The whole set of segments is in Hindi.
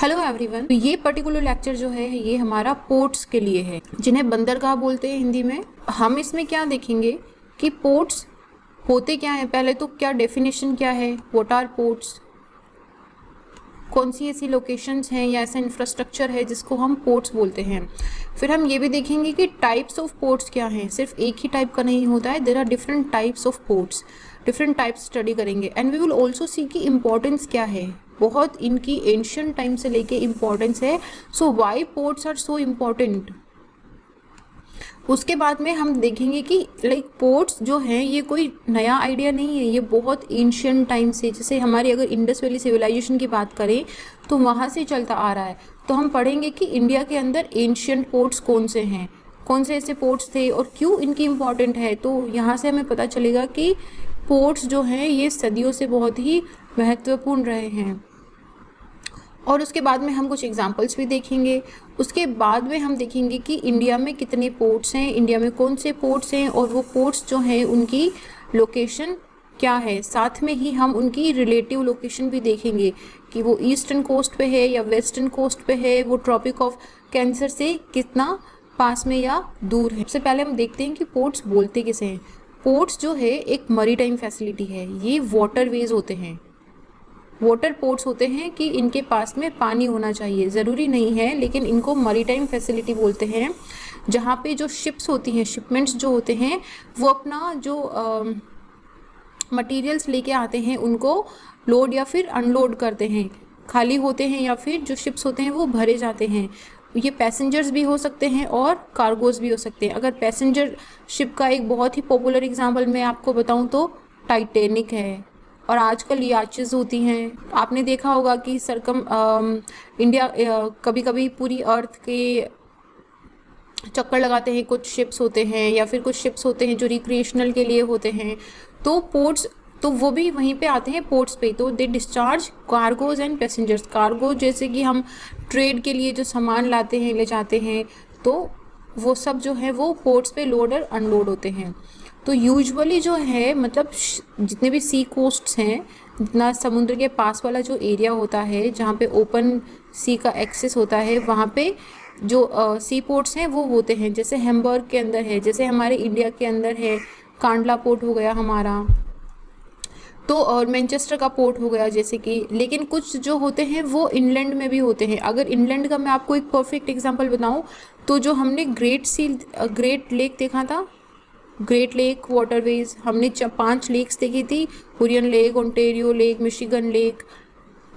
Hello everyone. तो ये पर्टिकुलर लेक्चर जो है ये हमारा पोर्ट्स के लिए है, जिन्हें बंदरगाह बोलते हैं हिंदी में। हम इसमें क्या देखेंगे कि पोर्ट्स होते क्या हैं। पहले तो क्या डेफिनेशन क्या है, व्हाट आर पोर्ट्स, कौन सी ऐसी लोकेशंस हैं या ऐसा इंफ्रास्ट्रक्चर है जिसको हम पोर्ट्स बोलते हैं। फिर हम ये भी देखेंगे कि टाइप्स ऑफ पोर्ट्स क्या हैं। सिर्फ एक ही टाइप का नहीं होता है, there are different types of ports, different types study करेंगे। And we will also see की इम्पोर्टेंस क्या है, बहुत इनकी एंशियंट टाइम से लेके इम्पोर्टेंस है। So why ports are so important. उसके बाद में हम देखेंगे कि लाइक पोर्ट्स जो हैं ये कोई नया आइडिया नहीं है, ये बहुत एंशियंट टाइम से, जैसे हमारी अगर इंडस वैली सिविलाइजेशन की बात करें तो वहाँ से चलता आ रहा है। तो हम पढ़ेंगे कि इंडिया के अंदर एंशियंट पोर्ट्स कौन से हैं, कौन से ऐसे पोर्ट्स थे और क्यों इनकी इम्पोर्टेंट है। तो यहाँ से हमें पता चलेगा कि पोर्ट्स जो हैं ये सदियों से बहुत ही महत्वपूर्ण रहे हैं। और उसके बाद में हम कुछ एग्जांपल्स भी देखेंगे। उसके बाद में हम देखेंगे कि इंडिया में कितने पोर्ट्स हैं, इंडिया में कौन से पोर्ट्स हैं और वो पोर्ट्स जो हैं उनकी लोकेशन क्या है। साथ में ही हम उनकी रिलेटिव लोकेशन भी देखेंगे कि वो ईस्टर्न कोस्ट पे है या वेस्टर्न कोस्ट पे है, वो ट्रॉपिक ऑफ कैंसर से कितना पास में या दूर है। सबसे पहले हम देखते हैं कि पोर्ट्स बोलते किसे हैं। पोर्ट्स जो है एक मरीटाइम फैसिलिटी है, ये वाटरवेज होते हैं, वाटर पोर्ट्स होते हैं कि इनके पास में पानी होना चाहिए, ज़रूरी नहीं है, लेकिन इनको मरीटाइम फैसिलिटी बोलते हैं, जहाँ पे जो शिप्स होती हैं, शिपमेंट्स जो होते हैं वो अपना जो मटेरियल्स लेके आते हैं उनको लोड या फिर अनलोड करते हैं, खाली होते हैं या फिर जो शिप्स होते हैं वो भरे जाते हैं। ये पैसेंजर्स भी हो सकते हैं और कार्गोज भी हो सकते हैं। अगर पैसेंजर शिप का एक बहुत ही पॉपुलर एग्जांपल मैं आपको बताऊं तो टाइटैनिक है, और आजकल याचेस होती हैं। आपने देखा होगा कि इंडिया कभी कभी पूरी अर्थ के चक्कर लगाते हैं, कुछ शिप्स होते हैं या फिर कुछ शिप्स होते हैं जो रिक्रिएशनल के लिए होते हैं। तो पोर्ट्स तो वो भी वहीं पे आते हैं पोर्ट्स पे, तो they discharge cargoes and passengers. Cargo जैसे कि हम ट्रेड के लिए जो सामान लाते हैं, ले जाते हैं, तो वो सब जो है वो पोर्ट्स पे लोड और अनलोड होते हैं। तो यूजुअली जो है मतलब जितने भी सी कोस्ट्स हैं, जितना समुद्र के पास वाला जो एरिया होता है जहाँ पे ओपन सी का एक्सेस होता है, वहाँ पे जो सी पोर्ट्स हैं वो होते हैं। जैसे हैम्बर्ग के अंदर है, जैसे हमारे इंडिया के अंदर है कांडला पोर्ट हो गया हमारा, तो और मैनचेस्टर का पोर्ट हो गया जैसे कि। लेकिन कुछ जो होते हैं वो इनलैंड में भी होते हैं। अगर इनलैंड का मैं आपको एक परफेक्ट एग्जांपल बताऊं तो जो हमने ग्रेट लेक देखा था, ग्रेट लेक वाटरवेज, हमने 5 लेक्स देखी थी, Huron lake, Ontario lake, Michigan lake,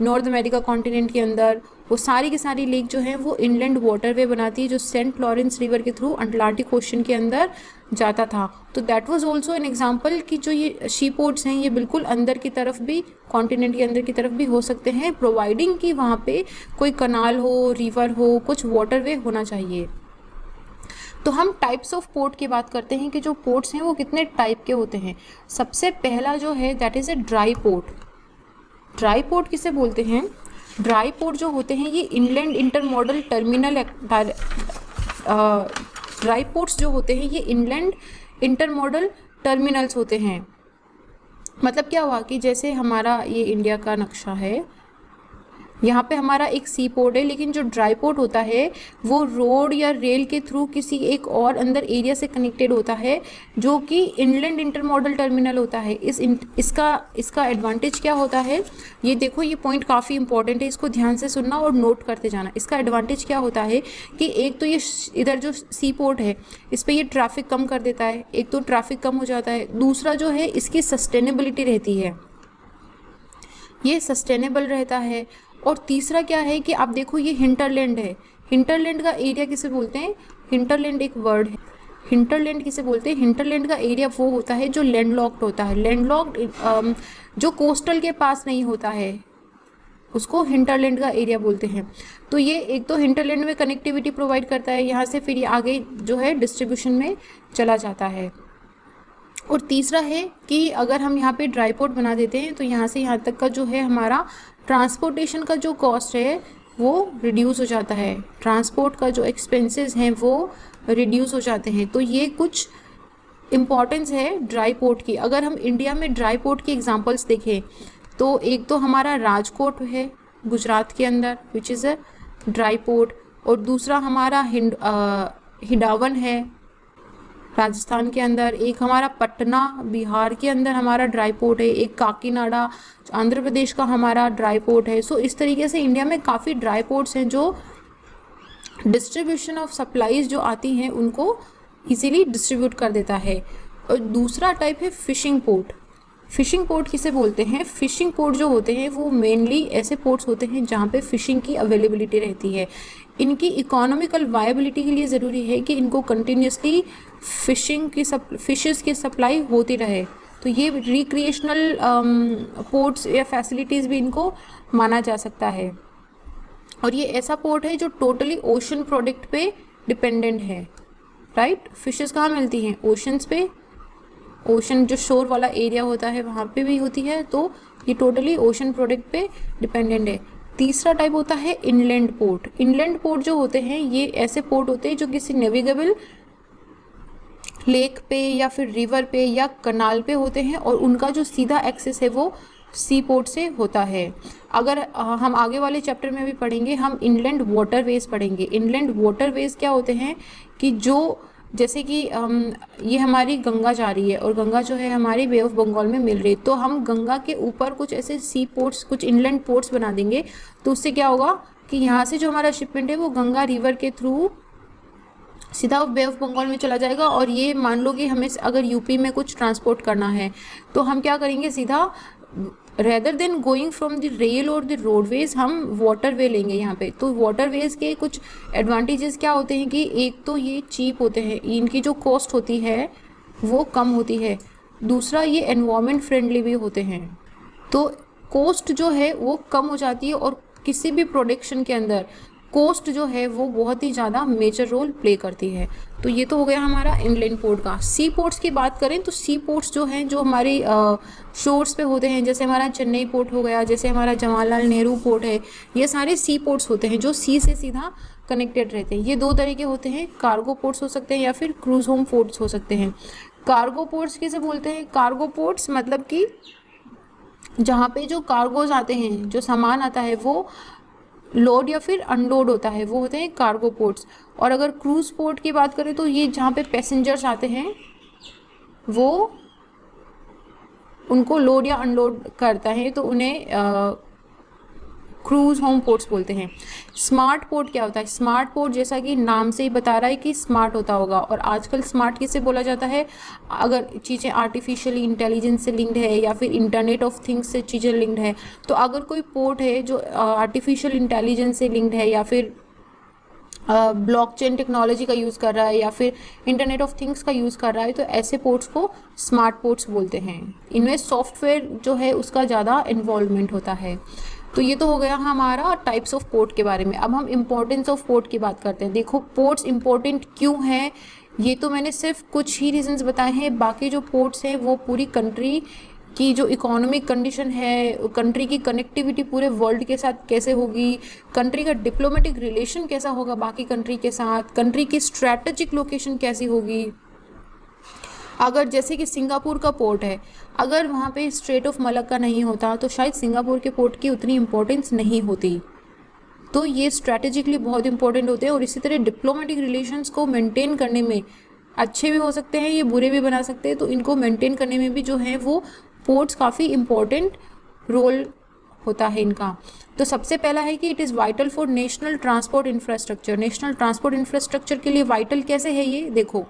North America continent के अंदर। वो सारी की सारी लेक जो है वो इनलैंड वाटरवे बनाती है जो सेंट लॉरेंस रिवर के थ्रू अटलांटिक ओशन के अंदर जाता था। तो that was also an example कि जो ये शी पोर्ट्स हैं ये बिल्कुल अंदर की तरफ भी, कॉन्टिनेंट के अंदर की तरफ भी हो सकते हैं, प्रोवाइडिंग कि वहाँ पे कोई कनाल हो, रिवर हो, कुछ वाटरवे होना चाहिए। तो हम टाइप्स ऑफ पोर्ट की बात करते हैं कि जो पोर्ट्स हैं वो कितने टाइप के होते हैं। सबसे पहला जो है that is a dry port. Dry port किसे बोलते हैं? ड्राई पोर्ट जो होते हैं ये inland intermodal terminal, dry ports जो होते हैं ये इनलैंड इंटरमोडल टर्मिनल्स होते हैं। मतलब क्या हुआ कि जैसे हमारा ये इंडिया का नक्शा है, यहाँ पे हमारा एक सी पोर्ट है, लेकिन जो ड्राई पोर्ट होता है वो रोड या रेल के थ्रू किसी एक और अंदर एरिया से कनेक्टेड होता है जो कि इनलैंड इंटरमोडल टर्मिनल होता है। इसका एडवांटेज क्या होता है, ये देखो, ये पॉइंट काफ़ी इंपॉर्टेंट है, इसको ध्यान से सुनना और नोट करते जाना। इसका एडवांटेज क्या होता है कि एक तो ये इधर जो सी पोर्ट है इस पर ये ट्रैफिक कम कर देता है, एक तो ट्रैफिक कम हो जाता है, दूसरा जो है इसकी सस्टेनेबिलिटी रहती है, ये सस्टेनेबल रहता है। और तीसरा क्या है कि आप देखो ये हिंटरलैंड है, हिंटरलैंड का एरिया किसे बोलते हैं? हिंटरलैंड एक वर्ड है। हिंटरलैंड किसे बोलते हैं? हिंटरलैंड का एरिया वो होता है जो लैंडलॉक्ड होता है, लैंडलॉक्ड जो कोस्टल के पास नहीं होता है उसको हिंटरलैंड का एरिया बोलते हैं। तो ये एक तो हिंटरलैंड में कनेक्टिविटी प्रोवाइड करता है, यहाँ से फिर ये आगे जो है डिस्ट्रीब्यूशन में चला जाता है। और तीसरा है कि अगर हम यहाँ पे ड्राई पोर्ट बना देते हैं तो यहाँ से यहाँ तक का जो है हमारा ट्रांसपोर्टेशन का जो कॉस्ट है वो रिड्यूस हो जाता है, ट्रांसपोर्ट का जो एक्सपेंसेस हैं वो रिड्यूस हो जाते हैं। तो ये कुछ इम्पॉर्टेंस है ड्राई पोर्ट की। अगर हम इंडिया में ड्राई पोर्ट की एग्जांपल्स देखें तो एक तो हमारा राजकोट है, गुजरात के अंदर which is a dry port, और दूसरा हमारा हिंडावन है राजस्थान के अंदर, एक हमारा पटना बिहार के अंदर हमारा ड्राई पोर्ट है, एक काकीनाडा आंध्र प्रदेश का हमारा ड्राई पोर्ट है। सो इस तरीके से इंडिया में काफ़ी ड्राई पोर्ट्स हैं जो डिस्ट्रीब्यूशन ऑफ सप्लाईज जो आती हैं उनको इजीली डिस्ट्रीब्यूट कर देता है। और दूसरा टाइप है फिशिंग पोर्ट। फिशिंग पोर्ट किसे बोलते हैं? फिशिंग पोर्ट जो होते हैं वो मेनली ऐसे पोर्ट्स होते हैं जहाँ पे फिशिंग की अवेलेबिलिटी रहती है। इनकी इकोनॉमिकल वायबिलिटी के लिए ज़रूरी है कि इनको कंटिन्यूसली फिशेस की सप्लाई होती रहे। तो ये रिक्रिएशनल पोर्ट्स या फैसिलिटीज़ भी इनको माना जा सकता है। और ये ऐसा पोर्ट है जो टोटली ओशन प्रोडक्ट पे डिपेंडेंट है, राइट। फिशेस कहाँ मिलती हैं? ओशंस पे। ओशन जो शोर वाला एरिया होता है वहाँ पे भी होती है, तो ये टोटली ओशन प्रोडक्ट पे डिपेंडेंट है। तीसरा टाइप होता है इनलैंड पोर्ट। इनलैंड पोर्ट जो होते हैं ये ऐसे पोर्ट होते हैं जो किसी नेविगेबल लेक पे या फिर रिवर पे या कनाल पे होते हैं, और उनका जो सीधा एक्सेस है वो सी पोर्ट से होता है। अगर हम आगे वाले चैप्टर में भी पढ़ेंगे, हम इनलैंड वाटरवेज पढ़ेंगे। इनलैंड वाटरवेज क्या होते हैं कि जो जैसे कि ये हमारी गंगा जा रही है और गंगा जो है हमारी बे ऑफ बंगाल में मिल रही है, तो हम गंगा के ऊपर कुछ ऐसे सी पोर्ट्स, कुछ इनलैंड पोर्ट्स बना देंगे। तो उससे क्या होगा कि यहाँ से जो हमारा शिपमेंट है वो गंगा रिवर के थ्रू सीधा बे ऑफ बंगाल में चला जाएगा। और ये मान लो कि हमें अगर यूपी में कुछ ट्रांसपोर्ट करना है तो हम क्या करेंगे, सीधा rather than going from the rail और द रोडवेज हम वाटरवे लेंगे यहाँ पे। तो वाटरवेज के कुछ एडवांटेजेस क्या होते हैं कि एक तो ये चीप होते हैं, इनकी जो कॉस्ट होती है वो कम होती है। दूसरा ये एनवायरनमेंट फ्रेंडली भी होते हैं, तो कॉस्ट जो है वो कम हो जाती है। और किसी भी प्रोडक्शन के अंदर कोस्ट जो है वो बहुत ही ज़्यादा मेजर रोल प्ले करती है। तो ये तो हो गया हमारा इनलैंड पोर्ट का। सी पोर्ट्स की बात करें तो सी पोर्ट्स जो हैं जो हमारे शोर्स पे होते हैं, जैसे हमारा चेन्नई पोर्ट हो गया, जैसे हमारा जवाहरलाल नेहरू पोर्ट है, ये सारे सी पोर्ट्स होते हैं जो सी से सीधा कनेक्टेड रहते हैं। ये दो तरीके होते हैं, कार्गो पोर्ट्स हो सकते हैं या फिर क्रूज होम पोर्ट्स हो सकते हैं। कार्गो पोर्ट्स किसे बोलते हैं? कार्गो पोर्ट्स मतलब कि जहाँ पे जो कार्गोज आते हैं, जो सामान आता है वो लोड या फिर अनलोड होता है, वो होते हैं कार्गो पोर्ट्स। और अगर क्रूज पोर्ट की बात करें तो ये जहाँ पे पैसेंजर्स आते हैं वो उनको लोड या अनलोड करता है, तो उन्हें क्रूज होम पोर्ट्स बोलते हैं। स्मार्ट पोर्ट क्या होता है? स्मार्ट पोर्ट जैसा कि नाम से ही बता रहा है कि स्मार्ट होता होगा। और आजकल स्मार्ट किसे बोला जाता है? अगर चीज़ें आर्टिफिशियली इंटेलिजेंस से लिंक्ड है या फिर इंटरनेट ऑफ थिंग्स से चीज़ें लिंक्ड है, तो अगर कोई पोर्ट है जो आर्टिफिशियल इंटेलिजेंस से लिंक्ड है या फिर ब्लॉकचेन टेक्नोलॉजी का यूज़ कर रहा है या फिर इंटरनेट ऑफ थिंग्स का यूज़ कर रहा है, तो ऐसे पोर्ट्स को स्मार्ट पोर्ट्स बोलते हैं। इनमें सॉफ्टवेयर जो है उसका ज़्यादा इन्वॉल्वमेंट होता है। तो ये तो हो गया हमारा टाइप्स ऑफ पोर्ट के बारे में। अब हम इम्पोर्टेंस ऑफ पोर्ट की बात करते हैं। देखो पोर्ट्स इम्पोर्टेंट क्यों हैं, ये तो मैंने सिर्फ कुछ ही रीजंस बताए हैं। बाकी जो पोर्ट्स हैं वो पूरी कंट्री की जो इकोनॉमिक कंडीशन है, कंट्री की कनेक्टिविटी पूरे वर्ल्ड के साथ कैसे होगी, कंट्री का डिप्लोमेटिक रिलेशन कैसा होगा बाकी कंट्री के साथ, कंट्री की स्ट्रैटेजिक लोकेशन कैसी होगी। अगर जैसे कि सिंगापुर का पोर्ट है, अगर वहाँ पे स्ट्रेट ऑफ मलक्का नहीं होता तो शायद सिंगापुर के पोर्ट की उतनी इम्पोर्टेंस नहीं होती। तो ये स्ट्रैटेजिकली बहुत इंपॉर्टेंट होते हैं। और इसी तरह डिप्लोमेटिक रिलेशंस को मेंटेन करने में अच्छे भी हो सकते हैं, ये बुरे भी बना सकते हैं। तो इनको मेंटेन करने में भी जो है वो पोर्ट्स काफ़ी इम्पोर्टेंट रोल होता है इनका। तो सबसे पहला है कि it is vital for national transport infrastructure. National transport infrastructure के लिए वाइटल कैसे है ये देखो,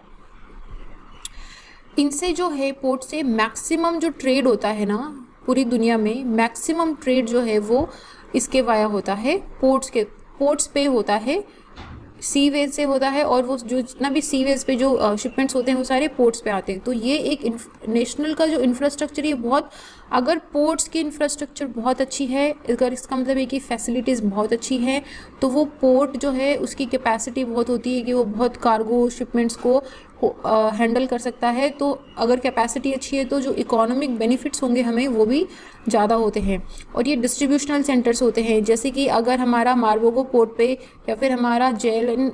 इनसे जो है पोर्ट से मैक्सिमम जो ट्रेड होता है ना पूरी दुनिया में, मैक्सिमम ट्रेड जो है वो इसके वाया होता है, पोर्ट्स पे होता है, सी वेज से होता है। और वो जो जितना भी सी वेज पे जो शिपमेंट्स होते हैं वो सारे पोर्ट्स पे आते हैं। तो ये एक नेशनल का जो इंफ्रास्ट्रक्चर है बहुत, अगर पोर्ट्स की इंफ्रास्ट्रक्चर बहुत अच्छी है, अगर इसका मतलब है कि फैसिलिटीज़ बहुत अच्छी है, तो वो पोर्ट जो है उसकी कैपेसिटी बहुत होती है कि वो बहुत कार्गो शिपमेंट्स को हैंडल कर सकता है। तो अगर कैपेसिटी अच्छी है तो जो इकोनॉमिक बेनिफिट्स होंगे हमें वो भी ज़्यादा होते हैं। और ये डिस्ट्रीब्यूशनल सेंटर्स होते हैं, जैसे कि अगर हमारा मार्बोगो पोर्ट पे या फिर हमारा JLN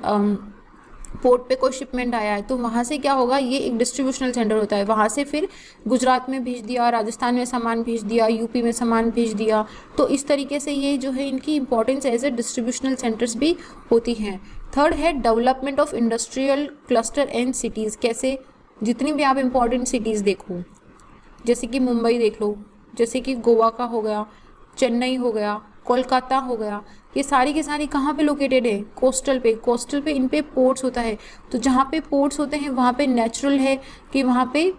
पोर्ट पे कोई शिपमेंट आया है तो वहाँ से क्या होगा, ये एक डिस्ट्रीब्यूशनल सेंटर होता है, वहाँ से फिर गुजरात में भेज दिया, राजस्थान में सामान भेज दिया, यूपी में सामान भेज दिया। तो इस तरीके से ये जो है इनकी importance as a distributional centres भी होती हैं। थर्ड है development of industrial cluster and cities. कैसे, जितनी भी आप इंपॉर्टेंट सिटीज़ देखो, जैसे कि मुंबई देख लो, जैसे कि गोवा का हो गया, चेन्नई हो गया, कोलकाता हो गया, ये सारी की सारी कहाँ पे लोकेटेड है, कोस्टल पे। कोस्टल पे इन पे पोर्ट्स होता है, तो जहाँ पे पोर्ट्स होते हैं वहाँ पे नेचुरल है कि वहाँ पे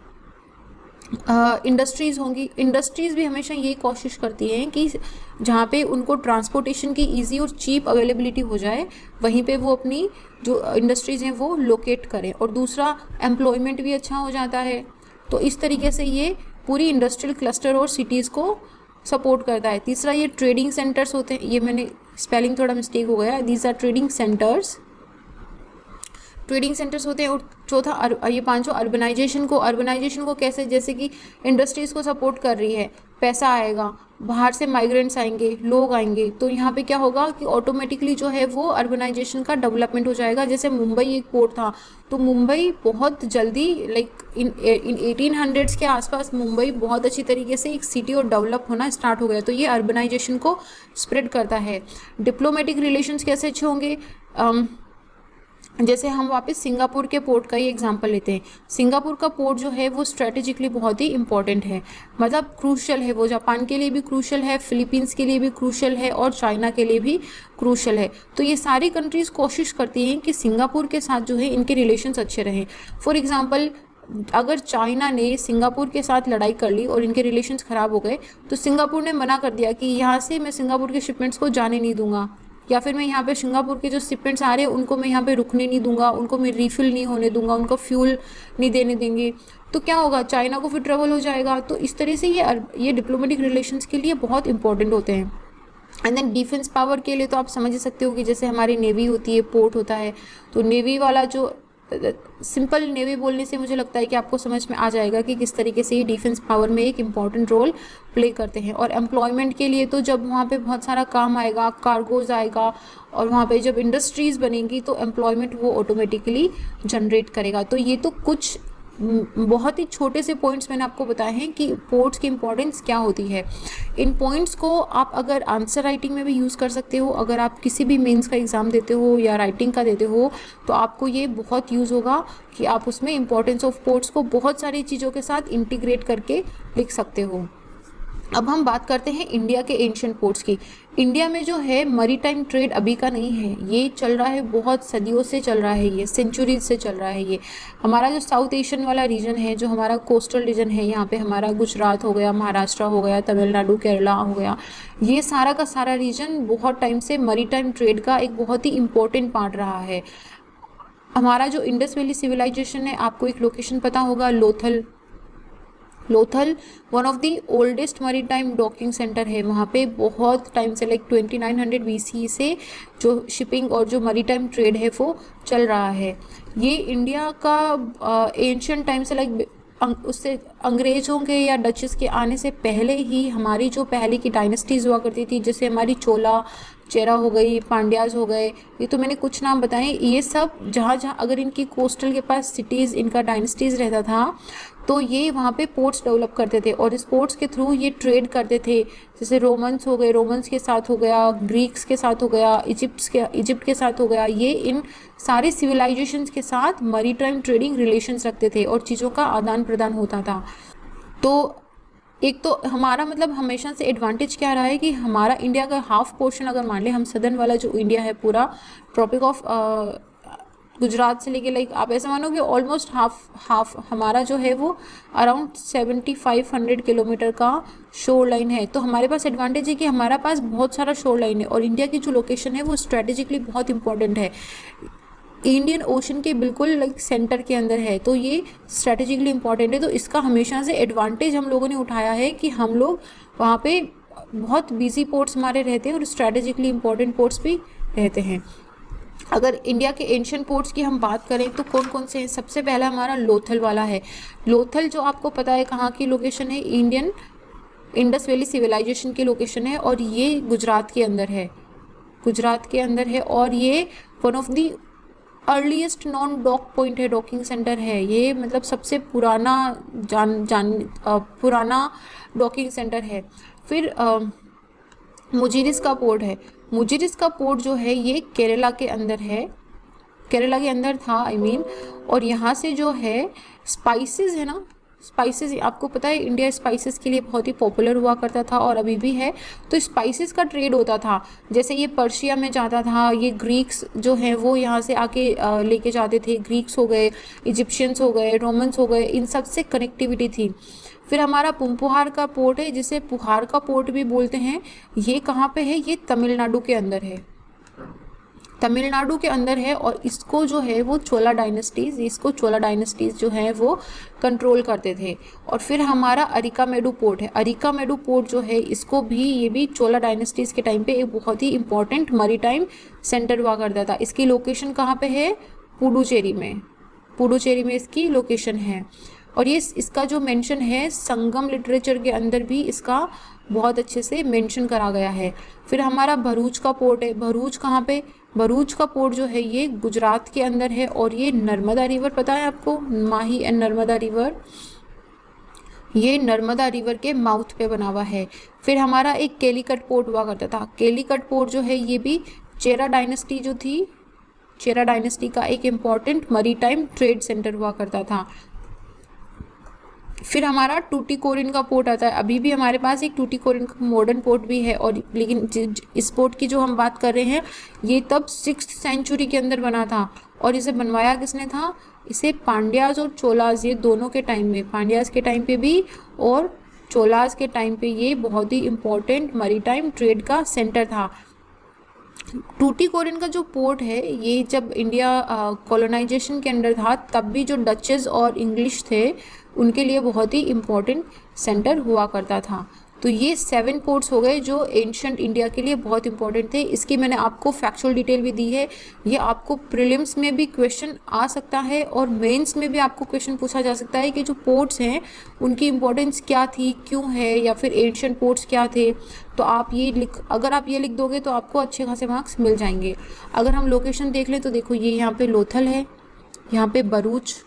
इंडस्ट्रीज़ होंगी। इंडस्ट्रीज़ भी हमेशा ये कोशिश करती हैं कि जहाँ पे उनको ट्रांसपोर्टेशन की इजी और चीप अवेलेबिलिटी हो जाए, वहीं पे वो अपनी जो इंडस्ट्रीज़ हैं वो लोकेट करें। और दूसरा, एम्प्लॉयमेंट भी अच्छा हो जाता है। तो इस तरीके से ये पूरी इंडस्ट्रियल क्लस्टर और सिटीज़ को सपोर्ट करता है। तीसरा, ये ट्रेडिंग सेंटर्स होते हैं, ये मैंने स्पेलिंग थोड़ा मिस्टेक हो गया, these are trading centres, trading centres होते हैं। और चौथा, ये पांचों अर्बनाइजेशन को कैसे, जैसे कि इंडस्ट्रीज़ को सपोर्ट कर रही है, पैसा आएगा, बाहर से माइग्रेंट्स आएंगे, लोग आएंगे, तो यहाँ पे क्या होगा कि ऑटोमेटिकली जो है वो अर्बनाइजेशन का डेवलपमेंट हो जाएगा। जैसे मुंबई एक पोर्ट था, तो मुंबई बहुत जल्दी लाइक इन 1800s के आसपास मुंबई बहुत अच्छी तरीके से एक सिटी और डेवलप होना स्टार्ट हो गया। तो ये अर्बनाइजेशन को स्प्रेड करता है। डिप्लोमेटिक रिलेशंस कैसे अच्छे होंगे, जैसे हम वापस सिंगापुर के पोर्ट का ही एग्जांपल लेते हैं। सिंगापुर का पोर्ट जो है वो स्ट्रेटेजिकली बहुत ही इंपॉर्टेंट है, मतलब क्रूशल है, वो जापान के लिए भी क्रूशल है, फिलीपींस के लिए भी क्रूशल है और चाइना के लिए भी क्रूशल है। तो ये सारी कंट्रीज़ कोशिश करती हैं कि सिंगापुर के साथ जो है इनके रिलेशंस अच्छे रहें। फॉर एग्जाम्पल, अगर चाइना ने सिंगापुर के साथ लड़ाई कर ली और इनके रिलेशंस ख़राब हो गए, तो सिंगापुर ने मना कर दिया कि यहाँ से मैं सिंगापुर के शिपमेंट्स को जाने नहीं दूंगा, या फिर मैं यहाँ पे सिंगापुर के जो शिपमेंट्स आ रहे हैं उनको मैं यहाँ पे रुकने नहीं दूंगा, उनको मैं रिफ़िल नहीं होने दूंगा, उनको फ्यूल नहीं देने देंगे। तो क्या होगा, चाइना को फिर ट्रबल हो जाएगा। तो इस तरह से ये डिप्लोमेटिक रिलेशंस के लिए बहुत इंपॉर्टेंट होते हैं। एंड देन डिफेंस पावर के लिए तो आप समझ सकते हो कि जैसे हमारी नेवी होती है, पोर्ट होता है, तो नेवी वाला जो सिंपल नेवी बोलने से मुझे लगता है कि आपको समझ में आ जाएगा कि किस तरीके से ये डिफेंस पावर में एक इम्पॉर्टेंट रोल प्ले करते हैं। और एम्प्लॉयमेंट के लिए तो जब वहाँ पे बहुत सारा काम आएगा, कार्गोज आएगा, और वहाँ पे जब इंडस्ट्रीज़ बनेंगी तो एम्प्लॉयमेंट वो ऑटोमेटिकली जनरेट करेगा। तो ये तो कुछ बहुत ही छोटे से पॉइंट्स मैंने आपको बताए हैं कि पोर्ट्स की इंपॉर्टेंस क्या होती है। इन पॉइंट्स को आप अगर आंसर राइटिंग में भी यूज़ कर सकते हो, अगर आप किसी भी मेंस का एग्ज़ाम देते हो या राइटिंग का देते हो तो आपको ये बहुत यूज़ होगा कि आप उसमें इंपॉर्टेंस ऑफ पोर्ट्स को बहुत सारी चीज़ों के साथ इंटीग्रेट करके लिख सकते हो। अब हम बात करते हैं इंडिया के एंशिएंट पोर्ट्स की। इंडिया में जो है मैरीटाइम ट्रेड अभी का नहीं है, ये चल रहा है, बहुत सदियों से चल रहा है, ये सेंचुरीज से चल रहा है। ये हमारा जो साउथ एशियन वाला रीजन है, जो हमारा कोस्टल रीजन है, यहाँ पे हमारा गुजरात हो गया, महाराष्ट्र हो गया, तमिलनाडु, केरला हो गया, ये सारा का सारा रीजन बहुत टाइम से मैरीटाइम ट्रेड का एक बहुत ही इम्पोर्टेंट पार्ट रहा है। हमारा जो इंडस वैली सिविलाइजेशन है, आपको एक लोकेशन पता होगा, Lothal one of the oldest maritime docking centre है। वहाँ पे बहुत टाइम से लाइक 2900 BC से जो शिपिंग और जो मैरीटाइम ट्रेड है वो चल रहा है। ये इंडिया का एंशिएंट टाइम से लाइक उससे अंग्रेज़ों के या डचेस के आने से पहले ही हमारी जो पहले की डायनेस्टीज़ हुआ करती थी, जैसे हमारी चोला, चेरा हो गई, पांड्याज हो गए, ये तो मैंने कुछ नाम बताए। ये सब जहाँ जहाँ अगर इनकी कोस्टल के पास सिटीज़, इनका डायनेस्टीज़ रहता था तो ये वहाँ पे पोर्ट्स डेवलप करते थे और इस पोर्ट्स के थ्रू ये ट्रेड करते थे। जैसे रोमन्स हो गए, रोमन्स के साथ हो गया, ग्रीक्स के साथ हो गया, इजिप्ट के साथ हो गया, ये इन सारे सिविलाइजेशंस के साथ मैरीटाइम ट्रेडिंग रिलेशंस रखते थे और चीज़ों का आदान प्रदान होता था। तो एक तो हमारा मतलब हमेशा से एडवांटेज क्या रहा है कि हमारा इंडिया का हाफ पोर्शन अगर मान ले, हम सदर्न वाला जो इंडिया है पूरा ट्रॉपिक ऑफ गुजरात से लेके लाइक आप ऐसे मानो कि ऑलमोस्ट हाफ हमारा जो है वो अराउंड 7500 किलोमीटर का शोर लाइन है। तो हमारे पास एडवांटेज है कि हमारा पास बहुत सारा शोर लाइन है और इंडिया की जो लोकेशन है वो स्ट्रेटेजिकली बहुत इंपॉर्टेंट है, इंडियन ओशन के बिल्कुल लाइक सेंटर के अंदर है, तो ये स्ट्रेटेजिकली इंपॉर्टेंट है। तो इसका हमेशा से एडवांटेज हम लोगों ने उठाया है कि हम लोग वहाँ पे बहुत बिजी पोर्ट्स हमारे रहते हैं और स्ट्रेटेजिकली इंपॉर्टेंट पोर्ट्स भी रहते हैं। अगर इंडिया के एंशिएंट पोर्ट्स की हम बात करें तो कौन कौन से हैं, सबसे पहला हमारा लोथल वाला है। लोथल जो आपको पता है कहाँ की लोकेशन है, इंडस वैली सिविलाइजेशन की लोकेशन है और ये गुजरात के अंदर है और ये one of the earliest non dock point है, डॉकिंग सेंटर है ये, मतलब सबसे पुराना पुराना डॉकिंग सेंटर है। फिर मुजिरिस का पोर्ट है। मुजिरिस का पोर्ट जो है ये केरला के अंदर है, केरला के अंदर था आई मीन। और यहाँ से जो है स्पाइसेस है ना, स्पाइसेस आपको पता है इंडिया स्पाइसेस के लिए बहुत ही पॉपुलर हुआ करता था और अभी भी है। तो स्पाइसेस का ट्रेड होता था, जैसे ये पर्शिया में जाता था, ये ग्रीक्स जो हैं वो यहाँ से आके लेके जाते थे। ग्रीक्स हो गए, इजिप्शियंस हो गए, रोमन्स हो गए, इन सब से कनेक्टिविटी थी। फिर हमारा पुम्पुहार का पोर्ट है, जिसे पुहार का पोर्ट भी बोलते हैं। ये कहाँ पे है? ये तमिलनाडु के अंदर है, तमिलनाडु के अंदर है। और इसको जो है वो चोला डायनेस्टीज जो है वो कंट्रोल करते थे। और फिर हमारा अरिकामेडु पोर्ट है। अरिकामेडु पोर्ट जो है इसको भी, ये भी चोला डायनेस्टीज के टाइम पे एक बहुत ही इंपॉर्टेंट मैरीटाइम सेंटर हुआ करता था। इसकी लोकेशन कहाँ पे है? पुडुचेरी में, पुडुचेरी में इसकी लोकेशन है। और ये इसका जो मेंशन है संगम लिटरेचर के अंदर भी इसका बहुत अच्छे से मेंशन करा गया है। फिर हमारा भरूच का पोर्ट है। भरूच कहाँ पे? भरूच का पोर्ट जो है ये गुजरात के अंदर है। और ये नर्मदा रिवर पता है आपको, माही एंड नर्मदा रिवर, ये नर्मदा रिवर के माउथ पे बना हुआ है। फिर हमारा एक केलीकट पोर्ट हुआ करता था। केलीकट पोर्ट जो है ये भी चेरा डायनेस्टी जो थी, चेरा डायनेस्टी का एक इम्पॉर्टेंट मैरीटाइम ट्रेड सेंटर हुआ करता था। फिर हमारा टूटीकोरिन का पोर्ट आता है। अभी भी हमारे पास एक टूटीकोरिन का मॉडर्न पोर्ट भी है। और लेकिन इस पोर्ट की जो हम बात कर रहे हैं ये तब 6th सेंचुरी के अंदर बना था। और इसे बनवाया किसने था? इसे पांड्याज और चोलाज, ये दोनों के टाइम में, पांड्याज के टाइम पे भी और चोलाज के टाइम पे ये बहुत ही इम्पोर्टेंट मैरीटाइम ट्रेड का सेंटर था। टूटीकोरिन का जो पोर्ट है ये जब इंडिया कॉलोनाइजेशन के अंडर था तब भी जो डचेस और इंग्लिश थे उनके लिए बहुत ही इम्पोर्टेंट सेंटर हुआ करता था। तो ये 7 पोर्ट्स हो गए जो एंशंट इंडिया के लिए बहुत इंपॉर्टेंट थे। इसकी मैंने आपको फैक्चुअल डिटेल भी दी है। ये आपको प्रीलिम्स में भी क्वेश्चन आ सकता है और मेंस में भी आपको क्वेश्चन पूछा जा सकता है कि जो पोर्ट्स हैं उनकी इंपॉर्टेंस क्या थी, क्यों है, या फिर एंशंट पोर्ट्स क्या थे। तो आप ये अगर आप ये लिख दोगे तो आपको अच्छे खासे मार्क्स मिल जाएंगे। अगर हम लोकेशन देख लें तो देखो ये यहाँ पे लोथल है, यहाँ पे भरूच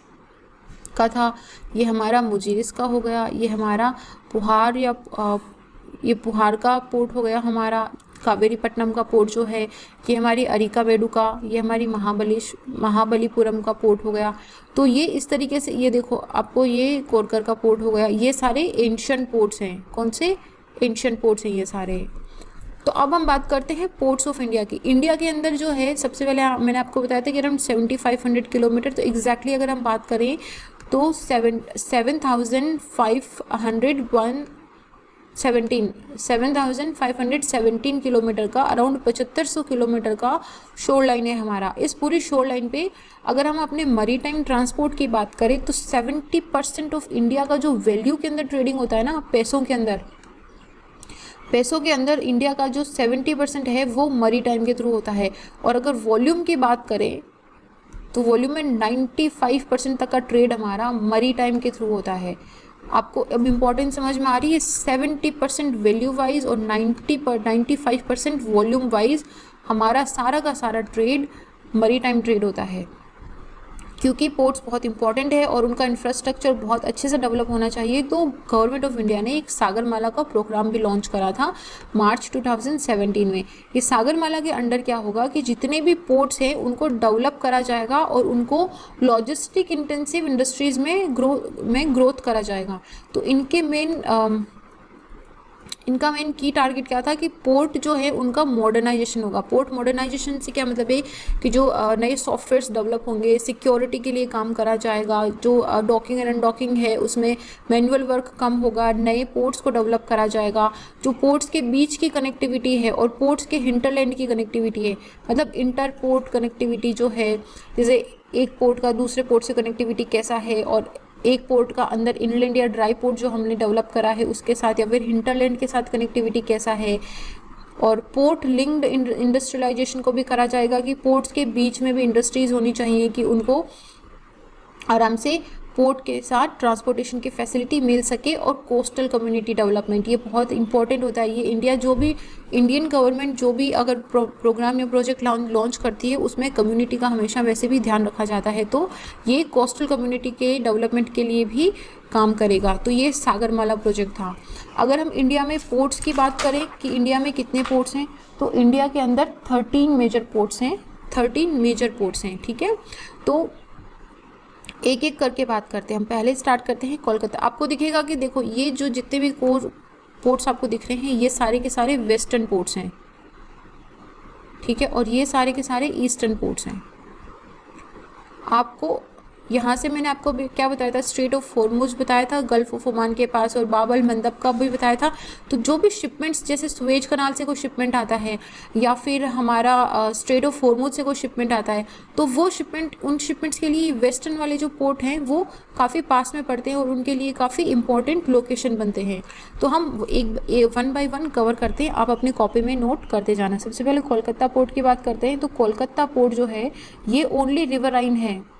का था, ये हमारा मुजिरिस का हो गया, ये हमारा पुहार या ये पुहार का पोर्ट हो गया, हमारा कावेरीपट्टनम का पोर्ट जो है, ये हमारी अरिकामेडु का, ये हमारी महाबलीपुरम का पोर्ट हो गया। तो ये इस तरीके से, ये देखो आपको ये कोरकर का पोर्ट हो गया। ये सारे एंशिएंट पोर्ट्स हैं। कौन से? एंशिएंट पोर्ट्स हैं ये सारे। तो अब हम बात करते हैं पोर्ट्स ऑफ इंडिया की। इंडिया के अंदर जो है सबसे पहले मैंने आपको बताया था कि अराउंड 7500 किलोमीटर। तो एग्जैक्टली अगर हम बात करें तो 7,517 किलोमीटर का, अराउंड 7500 किलोमीटर का शोर लाइन है हमारा। इस पूरी शोर लाइन पे अगर हम अपने मैरीटाइम ट्रांसपोर्ट की बात करें तो 70% ऑफ इंडिया का जो वैल्यू के अंदर ट्रेडिंग होता है ना, पैसों के अंदर इंडिया का जो 70% है वो मैरीटाइम के थ्रू होता है। और अगर वॉल्यूम की बात करें तो वॉल्यूम में 95% तक का ट्रेड हमारा मैरीटाइम के थ्रू होता है। आपको अब इम्पोर्टेंस समझ में आ रही है? 70% वैल्यू वाइज और 95% वॉल्यूम वाइज हमारा सारा का सारा ट्रेड मैरीटाइम ट्रेड होता है। क्योंकि पोर्ट्स बहुत इंपॉर्टेंट है और उनका इंफ्रास्ट्रक्चर बहुत अच्छे से डेवलप होना चाहिए, तो गवर्नमेंट ऑफ इंडिया ने एक सागरमाला का प्रोग्राम भी लॉन्च करा था मार्च 2017 में। ये सागरमाला के अंडर क्या होगा कि जितने भी पोर्ट्स हैं उनको डेवलप करा जाएगा और उनको लॉजिस्टिक इंटेंसिव इंडस्ट्रीज़ में ग्रोथ करा जाएगा। तो इनका मेन की टारगेट क्या था कि पोर्ट जो है उनका मॉडर्नाइजेशन होगा। पोर्ट मॉडर्नाइजेशन से क्या मतलब है कि जो नए सॉफ्टवेयर्स डेवलप होंगे, सिक्योरिटी के लिए काम करा जाएगा, जो डॉकिंग एंड अनडॉकिंग है उसमें मैनुअल वर्क कम होगा, नए पोर्ट्स को डेवलप करा जाएगा। जो पोर्ट्स के बीच की कनेक्टिविटी है और पोर्ट्स के हिंटरलैंड की कनेक्टिविटी है, मतलब इंटर पोर्ट कनेक्टिविटी जो है, जैसे एक पोर्ट का दूसरे पोर्ट से कनेक्टिविटी कैसा है, और एक पोर्ट का अंदर इनलैंड या ड्राई पोर्ट जो हमने डेवलप करा है उसके साथ, या फिर हिंटरलैंड के साथ कनेक्टिविटी कैसा है। और पोर्ट लिंक्ड इंडस्ट्रियलाइजेशन को भी करा जाएगा कि पोर्ट्स के बीच में भी इंडस्ट्रीज होनी चाहिए कि उनको आराम से पोर्ट के साथ ट्रांसपोर्टेशन की फैसिलिटी मिल सके, और कोस्टल कम्युनिटी डेवलपमेंट, ये बहुत इंपॉर्टेंट होता है। ये इंडिया जो भी इंडियन गवर्नमेंट जो भी अगर प्रोग्राम या प्रोजेक्ट लॉन्च करती है उसमें कम्युनिटी का हमेशा वैसे भी ध्यान रखा जाता है, तो ये कोस्टल कम्युनिटी के डेवलपमेंट के लिए भी काम करेगा। तो ये सागरमाला प्रोजेक्ट था। अगर हम इंडिया में पोर्ट्स की बात करें कि इंडिया में कितने पोर्ट्स हैं, तो इंडिया के अंदर 13 मेजर पोर्ट्स हैं, 13 मेजर पोर्ट्स हैं, ठीक है। तो एक एक करके बात करते हैं। हम पहले स्टार्ट करते हैं कोलकाता। आपको दिखेगा कि देखो ये जो जितने भी पोर्ट्स आपको दिख रहे हैं ये सारे के सारे वेस्टर्न पोर्ट्स हैं, ठीक है, और ये सारे के सारे ईस्टर्न पोर्ट्स हैं। आपको यहाँ से मैंने आपको क्या बताया था, स्ट्रेट ऑफ हॉर्मुज बताया था, गल्फ ऑफ ओमान के पास, और बाब अल मंदब का भी बताया था। तो जो भी शिपमेंट्स, जैसे सुएज कनाल से कोई शिपमेंट आता है या फिर हमारा स्ट्रेट ऑफ हॉर्मुज से कोई शिपमेंट आता है, तो वो शिपमेंट, उन शिपमेंट्स के लिए वेस्टर्न वाले जो पोर्ट हैं वो काफ़ी पास में पड़ते हैं और उनके लिए काफ़ी इंपॉर्टेंट लोकेशन बनते हैं। तो हम एक 1 बाय 1 कवर करते हैं, आप अपनी कॉपी में नोट करते जाना। सबसे पहले कोलकाता पोर्ट की बात करते हैं। तो कोलकाता पोर्ट जो है ये ओनली रिवराइन है,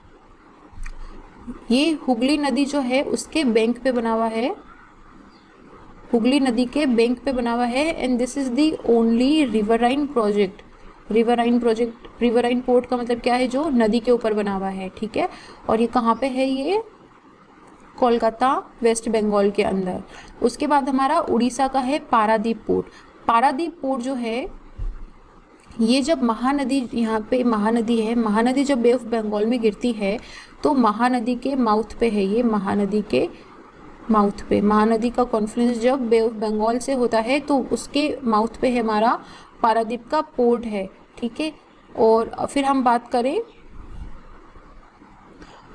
ये हुगली नदी जो है उसके बैंक पे बना हुआ है, हुगली नदी के बैंक पे बना हुआ है, and this is the only riverine project. Riverine project, riverine port का मतलब क्या है, जो नदी के ऊपर बना हुआ है, ठीक है। और ये कहाँ पे है, ये कोलकाता वेस्ट बंगाल के अंदर। उसके बाद हमारा उड़ीसा का है पारादीप पोर्ट। पारादीप पोर्ट जो है ये जब महानदी, यहाँ पे महानदी है, महानदी जब बे ऑफ बंगाल में गिरती है तो महानदी के माउथ पे है, ये महानदी के माउथ पे, महानदी का कॉन्फ्लुएंस जब बे ऑफ बंगाल से होता है तो उसके माउथ पे है हमारा पारादीप का पोर्ट है, ठीक है। और फिर हम बात करें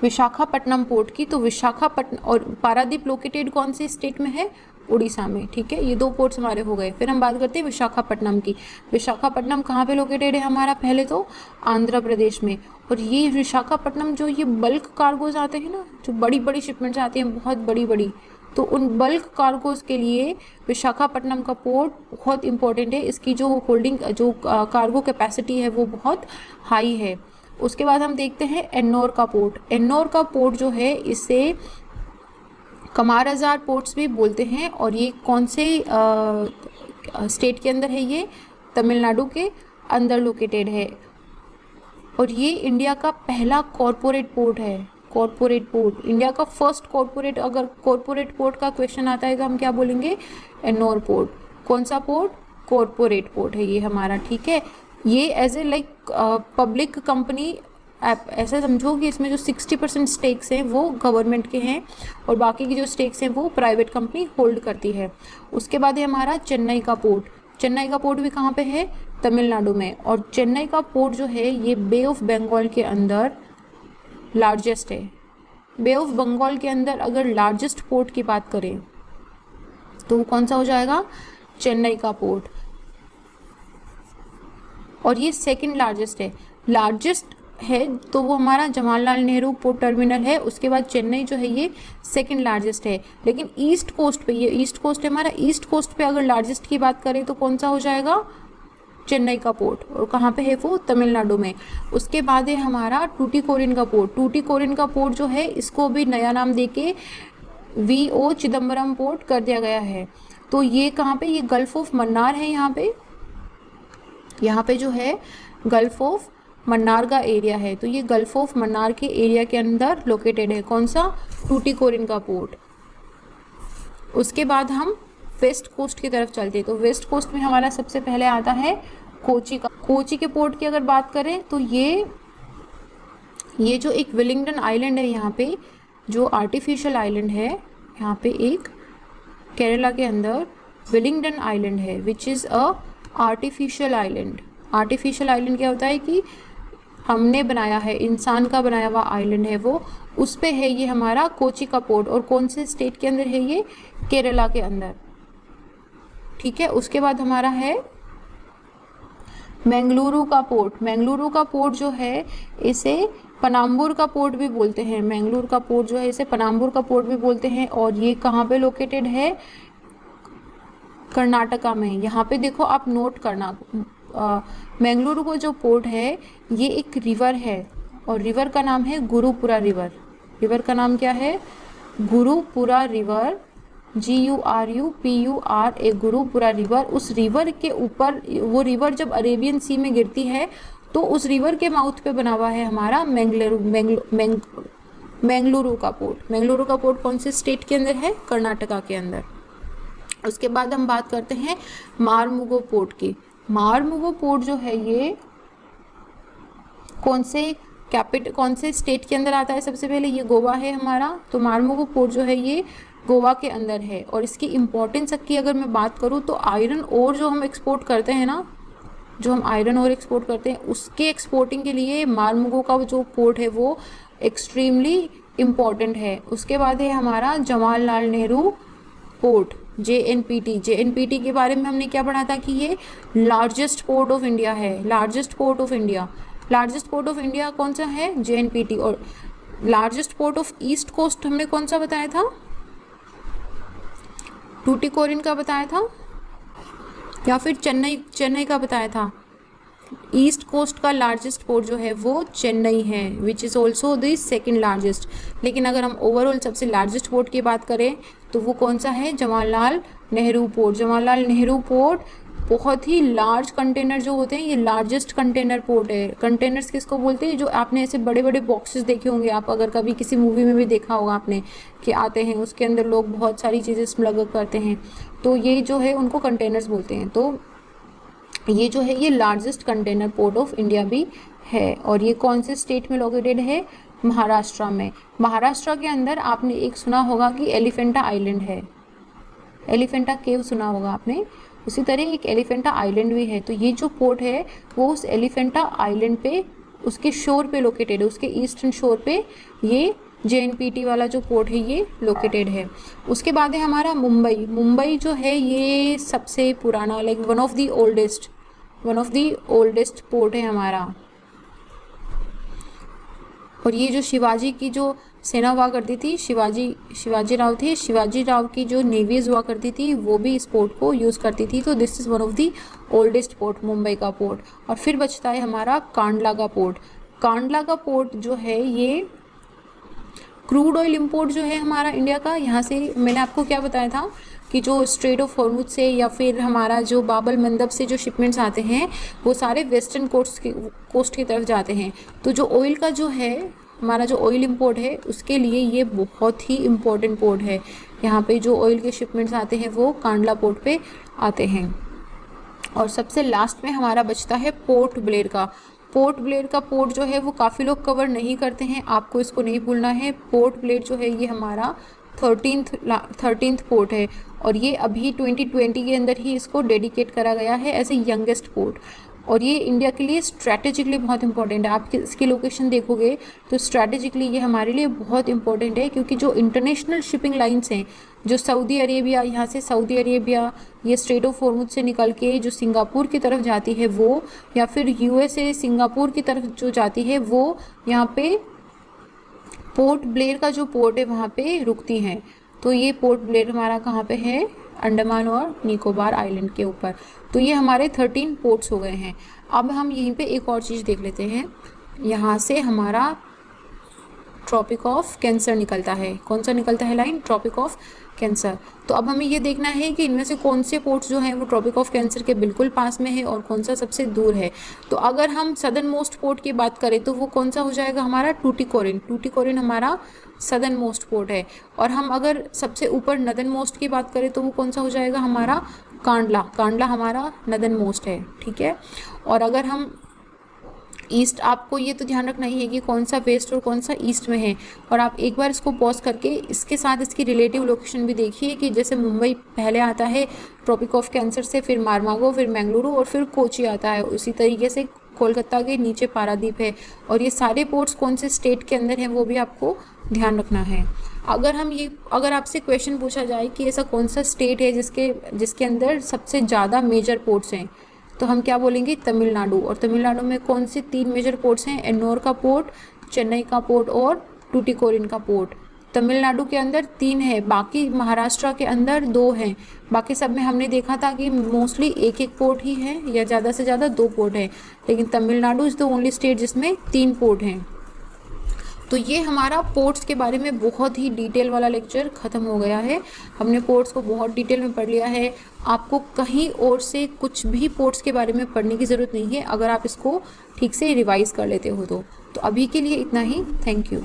विशाखापट्टनम पोर्ट की, तो विशाखापट्टनम और पारादीप लोकेटेड कौन से स्टेट में है, उड़ीसा में, ठीक है। ये दो पोर्ट्स हमारे हो गए। फिर हम बात करते हैं विशाखापट्टनम की। विशाखापट्टनम कहाँ पे लोकेटेड है हमारा, पहले तो आंध्र प्रदेश में। और ये विशाखापट्टनम जो ये बल्क कार्गोज आते हैं ना, जो बड़ी बड़ी शिपमेंट्स आती हैं बहुत बड़ी बड़ी, तो उन बल्क कार्गोज के लिए विशाखापट्टनम का पोर्ट बहुत इंपॉर्टेंट है। इसकी जो होल्डिंग, जो कार्गो कैपेसिटी है वो बहुत हाई है। उसके बाद हम देखते हैं एन्नौर का पोर्ट। एन्नौर का पोर्ट जो है इसे कमारअज़ार पोर्ट्स भी बोलते हैं, और ये कौन से स्टेट के अंदर है, ये तमिलनाडु के अंदर लोकेटेड है। और ये इंडिया का पहला कॉरपोरेट पोर्ट है, कॉरपोरेट पोर्ट, इंडिया का फर्स्ट कॉरपोरेट। अगर कॉरपोरेट पोर्ट का क्वेश्चन आता है तो हम क्या बोलेंगे, एन्नौर पोर्ट। कौन सा पोर्ट, कॉरपोरेट पोर्ट है ये हमारा, ठीक है। ये as a like public company, आप ऐसा समझो कि इसमें जो 60% स्टेक्स हैं वो गवर्नमेंट के हैं और बाकी की जो स्टेक्स हैं वो प्राइवेट कंपनी होल्ड करती है। उसके बाद है हमारा चेन्नई का पोर्ट। चेन्नई का पोर्ट भी कहाँ पे है, तमिलनाडु में। और चेन्नई का पोर्ट जो है ये बे ऑफ बंगाल के अंदर लार्जेस्ट है। बे ऑफ बंगाल के अंदर अगर लार्जेस्ट पोर्ट की बात करें तो वो कौन सा हो जाएगा, चेन्नई का पोर्ट। और ये सेकंड लार्जेस्ट है, लार्जेस्ट है तो वो हमारा जवाहरलाल नेहरू पोर्ट टर्मिनल है। उसके बाद चेन्नई जो है ये सेकंड लार्जेस्ट है। लेकिन ईस्ट कोस्ट पे, ये ईस्ट कोस्ट है हमारा, ईस्ट कोस्ट पे अगर लार्जेस्ट की बात करें तो कौन सा हो जाएगा, चेन्नई का पोर्ट। और कहाँ पे है वो, तमिलनाडु में। उसके बाद है हमारा टूटीकोरिन का पोर्ट। टूटीकोरिन का पोर्ट जो है इसको भी नया नाम देके VO चिदम्बरम पोर्ट कर दिया गया है। तो ये कहाँ पे, ये गल्फ ऑफ मन्नार है। यहाँ पे जो है गल्फ ऑफ मन्नार का एरिया है, तो ये गल्फ ऑफ मन्नार के एरिया के अंदर लोकेटेड है। कौन सा, टूटीकोरिन का पोर्ट। उसके बाद हम वेस्ट कोस्ट की तरफ चलते हैं। तो वेस्ट कोस्ट में हमारा सबसे पहले आता है कोची का। कोची के पोर्ट की अगर बात करें तो ये जो एक विलिंगडन आइलैंड है यहाँ पे, जो आर्टिफिशियल आइलैंड है, यहाँ पे एक केरला के अंदर विलिंगडन आइलैंड है, which is a artificial island. Artificial island क्या होता है कि हमने बनाया है, इंसान का बनाया हुआ आइलैंड है वो, उस पे है ये हमारा कोची का पोर्ट। और कौन से स्टेट के अंदर है ये, केरला के अंदर, ठीक है। उसके बाद हमारा है बेंगलुरु का पोर्ट। बेंगलुरु का पोर्ट जो है इसे पनाम्बुर का पोर्ट भी बोलते हैं। बेंगलुरु का पोर्ट जो है इसे पनाम्बुर का पोर्ट भी बोलते हैं। और ये कहाँ पे लोकेटेड है, कर्नाटका में। यहाँ पे देखो आप नोट करना, बेंगलुरु को जो पोर्ट है ये एक रिवर है और रिवर का नाम है गुरुपुरा रिवर। रिवर का नाम क्या है? Gurupura river, GURUPUR, Gurupura river. उस रिवर के ऊपर, वो रिवर जब अरेबियन सी में गिरती है तो उस रिवर के माउथ पे बना हुआ है हमारा मैंगलुरु का पोर्ट। मैंगलुरु का पोर्ट कौन से स्टेट के अंदर है? कर्नाटका के अंदर। उसके बाद हम बात करते हैं मारमुगो पोर्ट की। मारमुगो पोर्ट जो है ये कौन से स्टेट के अंदर आता है? सबसे पहले ये गोवा है हमारा, तो मारमुगो पोर्ट जो है ये गोवा के अंदर है। और इसकी इम्पोर्टेंस की अगर मैं बात करूँ तो आयरन ओर जो हम एक्सपोर्ट करते हैं ना, जो हम आयरन ओर एक्सपोर्ट करते हैं उसके एक्सपोर्टिंग के लिए मारमुगो का जो पोर्ट है वो एक्सट्रीमली इम्पॉर्टेंट है। उसके बाद है हमारा जवाहरलाल नेहरू पोर्ट, JNPT के बारे में हमने क्या पढ़ा था कि ये लार्जेस्ट पोर्ट ऑफ इंडिया है। लार्जेस्ट पोर्ट ऑफ इंडिया कौन सा है? JNPT। और largest port of east coast हमने कौन सा बताया था? टूटिकोरिन का बताया था या फिर चेन्नई का बताया था? ईस्ट कोस्ट का लार्जेस्ट पोर्ट जो है वो चेन्नई है, which is also the second largest. लेकिन अगर हम ओवरऑल सबसे लार्जेस्ट पोर्ट की बात करें तो वो कौन सा है? जवाहरलाल नेहरू पोर्ट। जवाहरलाल नेहरू पोर्ट बहुत ही लार्ज कंटेनर जो होते हैं, ये लार्जेस्ट कंटेनर पोर्ट है। कंटेनर्स किसको बोलते हैं? जो आपने ऐसे बड़े बड़े बॉक्सेस देखे होंगे, आप अगर कभी किसी मूवी में भी देखा होगा आपने कि आते हैं, उसके अंदर लोग बहुत सारी चीज़ें स्मगल करते हैं, तो ये जो है उनको कंटेनर्स बोलते हैं। तो ये जो है ये largest container port of India भी है। और ये कौन से स्टेट में लोकेटेड है? महाराष्ट्र में। महाराष्ट्र के अंदर आपने एक सुना होगा कि एलिफेंटा आइलैंड है, एलिफेंटा केव सुना होगा आपने, उसी तरह एक एलिफेंटा आइलैंड भी है। तो ये जो पोर्ट है वो उस एलिफेंटा आइलैंड पे, उसके शोर पे लोकेटेड है, उसके ईस्टर्न शोर पे ये JNPT वाला जो पोर्ट है ये लोकेटेड है। उसके बाद है हमारा मुंबई जो है ये सबसे पुराना, like one of the oldest port है हमारा। और ये जो शिवाजी की जो सेना हुआ करती थी, शिवाजी राव की जो नेवीज हुआ करती थी वो भी इस पोर्ट को यूज़ करती थी। तो this is one of the oldest port, Mumbai का पोर्ट। और फिर बचता है हमारा कांडला का पोर्ट। कांडला का पोर्ट जो है ये क्रूड ऑयल इंपोर्ट जो है हमारा इंडिया का, यहाँ से मैंने आपको क्या बताया था कि जो स्ट्रेट ऑफ हॉर्मुज से या फिर हमारा जो बाबल मंदब से जो शिपमेंट्स आते हैं वो सारे वेस्टर्न कोस्ट की तरफ जाते हैं। तो जो ऑयल का जो है हमारा जो ऑयल इंपोर्ट है उसके लिए ये बहुत ही इम्पोर्टेंट पोर्ट है। यहाँ पे जो ऑयल के शिपमेंट्स आते हैं वो कांडला पोर्ट पे आते हैं। और सबसे लास्ट में हमारा बचता है पोर्ट ब्लेयर का। पोर्ट ब्लेयर का पोर्ट जो है वो काफ़ी लोग कवर नहीं करते हैं, आपको इसको नहीं भूलना है। पोर्ट ब्लेयर जो है ये हमारा 13th पोर्ट है और ये अभी 2020 के अंदर ही इसको डेडिकेट करा गया है एज ए यंगेस्ट पोर्ट। और ये इंडिया के लिए स्ट्रैटेजिकली बहुत इंपॉर्टेंट है। आप इसकी लोकेशन देखोगे तो स्ट्रैटेजिकली ये हमारे लिए बहुत इंपॉर्टेंट है, क्योंकि जो इंटरनेशनल शिपिंग लाइन्स हैं, जो सऊदी अरेबिया, यहाँ से सऊदी अरेबिया ये स्ट्रेट ऑफ हॉर्मुज से निकल के जो सिंगापुर की तरफ जाती है वो, या फिर USA सिंगापुर की तरफ जो जाती है वो, यहाँ पे पोर्ट ब्लेयर का जो पोर्ट है वहाँ पे रुकती हैं। तो ये पोर्ट ब्लेयर हमारा कहाँ पे है? अंडमान और निकोबार आइलैंड के ऊपर। तो ये हमारे 13 पोर्ट्स हो गए हैं। अब हम यहीं पे एक और चीज़ देख लेते हैं। यहाँ से हमारा ट्रॉपिक ऑफ कैंसर निकलता है। कौन सा निकलता है लाइन? Tropic of cancer. तो अब हमें ये देखना है कि इनमें से कौन से पोर्ट्स जो हैं वो ट्रॉपिक ऑफ कैंसर के बिल्कुल पास में है और कौन सा सबसे दूर है। तो अगर हम सदर्न मोस्ट पोर्ट की बात करें तो वो कौन सा हो जाएगा? हमारा टूटिकोरिन हमारा सदर्न मोस्ट पोर्ट है। और हम अगर सबसे ऊपर नदर्न मोस्ट की बात करें तो वो कौन सा हो जाएगा? हमारा कांडला हमारा नदर्न मोस्ट है, ठीक है। और अगर हम ईस्ट, आपको ये तो ध्यान रखना ही है कि कौन सा वेस्ट और कौन सा ईस्ट में है। और आप एक बार इसको पॉज करके इसके साथ इसकी रिलेटिव लोकेशन भी देखिए कि जैसे मुंबई पहले आता है ट्रॉपिक ऑफ कैंसर से, फिर मारमागो, फिर मैंगलुरु और फिर कोची आता है। उसी तरीके से कोलकाता के नीचे पारादीप है। और ये सारे पोर्ट्स कौन से स्टेट के अंदर हैं वो भी आपको ध्यान रखना है। अगर आपसे क्वेश्चन पूछा जाए कि ऐसा कौन सा स्टेट है जिसके अंदर सबसे ज़्यादा मेजर पोर्ट्स हैं, तो हम क्या बोलेंगे? तमिलनाडु। और तमिलनाडु में कौन से 3 मेजर पोर्ट्स हैं? एन्नोर का पोर्ट, चेन्नई का पोर्ट और टूटिकोरिन का पोर्ट। तमिलनाडु के अंदर 3 है, बाकी महाराष्ट्र के अंदर 2 हैं। बाकी सब में हमने देखा था कि मोस्टली एक पोर्ट ही है या ज़्यादा से ज़्यादा 2 पोर्ट हैं, लेकिन Tamil Nadu is the only state जिसमें 3 पोर्ट हैं। तो ये हमारा पोर्ट्स के बारे में बहुत ही डिटेल वाला लेक्चर ख़त्म हो गया है। हमने पोर्ट्स को बहुत डिटेल में पढ़ लिया है। आपको कहीं और से कुछ भी पोर्ट्स के बारे में पढ़ने की ज़रूरत नहीं है, अगर आप इसको ठीक से रिवाइज़ कर लेते हो तो अभी के लिए इतना ही। Thank you.